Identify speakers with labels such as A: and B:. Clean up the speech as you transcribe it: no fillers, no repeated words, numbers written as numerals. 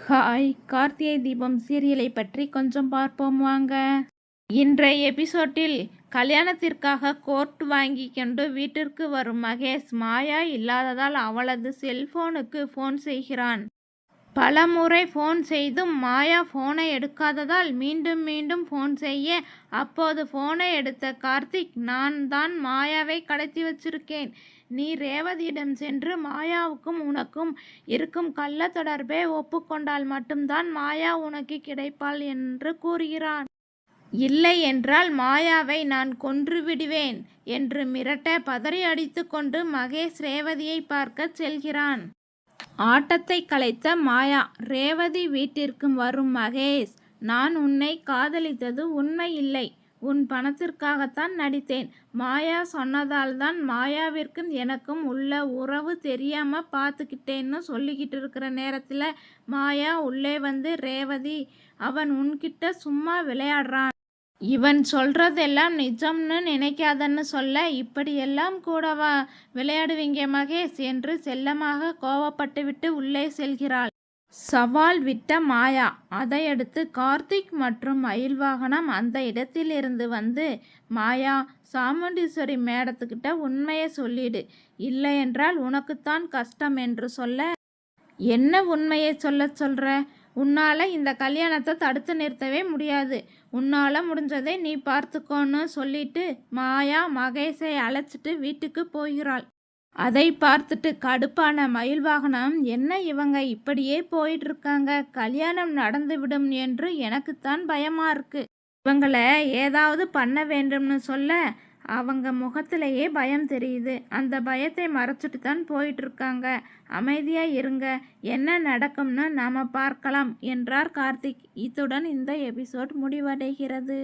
A: Hi, Karthigai Deepam சீரியலை பற்றி கொஞ்சம் பார்ப்போம் வாங்க. இன்றைய எபிசோட்டில் கல்யாணத்திற்காக கோர்ட் வாங்கி கொண்டு வீட்டிற்கு வரும் மகேஷ் மாயா இல்லாததால் அவளது செல்போனுக்கு ஃபோன் செய்கிறான். பல முறை ஃபோன் செய்தும் மாயா ஃபோனை எடுக்காததால் மீண்டும் மீண்டும் ஃபோன் செய்ய, அப்போது ஃபோனை எடுத்த கார்த்திக், நான் தான் மாயாவை கடத்தி வச்சிருக்கேன். நீ ரேவதியிடம் சென்று மாயாவுக்கும் உனக்கும் இருக்கும் கள்ள தொடர்பை ஒப்புக்கொண்டால் மட்டும்தான் மாயா உனக்கு கிடைப்பாள் என்று கூறுகிறான். இல்லை என்றால் மாயாவை நான் கொன்று விடுவேன் என்று மிரட்ட பதறி அடித்து கொண்டு மகேஷ் ரேவதியை பார்க்க செல்கிறான். ஆட்டத்தை கலைத்த மாயா ரேவதி வீட்டிற்கு வரும் மகேஷ், நான் உன்னை காதலித்தது உண்மை இல்லை, உன் பணத்திற்காகத்தான் நடித்தேன். மாயா சொன்னதால் தான் மாயாவிற்கும் எனக்கும் உள்ள உறவு தெரியாம பார்த்துக்கிட்டேன்னு சொல்லிக்கிட்டு இருக்கிற நேரத்தில் மாயா உள்ளே வந்து, ரேவதி, அவன் உன்கிட்ட சும்மா விளையாடுறான், இவன் சொல்றதெல்லாம் நிஜம்னு நினைக்காதன்னு சொல்ல, இப்படியெல்லாம் கூடவா விளையாடுவீங்க மகேஷ் என்று செல்லமாக கோவப்பட்டுவிட்டு உள்ளே செல்கிறாள். சவால் விட்ட மாயா. அதையடுத்து கார்த்திக் மற்றும் மயில்வாகனம் அந்த இடத்திலிருந்து வந்து, மாயா, சாமுண்டீஸ்வரி மேடத்துக்கிட்ட உண்மையை சொல்லிடு, இல்லை என்றால் உனக்குத்தான் கஷ்டம் என்று சொல்ல, என்ன உண்மையை சொல்ற? உன்னால் இந்த கல்யாணத்தை தடுத்து நிறுத்தவே முடியாது, உன்னால் முடிஞ்சதை நீ பார்த்துக்கோன்னு சொல்லிட்டு மாயா மகேஷை அழைச்சிட்டு வீட்டுக்கு போகிறாள். அதை பார்த்துட்டு கடுப்பான மயில்வாகனம், என்ன இவங்க இப்படியே போயிட்டு இருக்காங்க, கல்யாணம் நடந்துவிடும் என்று எனக்குத்தான் பயமா இருக்கு, இவங்களை ஏதாவது பண்ண வேண்டும்னு சொல்ல, அவங்க முகத்திலேயே பயம் தெரியுது, அந்த பயத்தை மறைச்சிட்டு தான் போயிட்டு இருக்காங்க, அமைதியா இருங்க, என்ன நடக்கும்னு நாம பார்க்கலாம் என்றார் கார்த்திக். இத்துடன் இந்த எபிசோட் முடிவடைகிறது.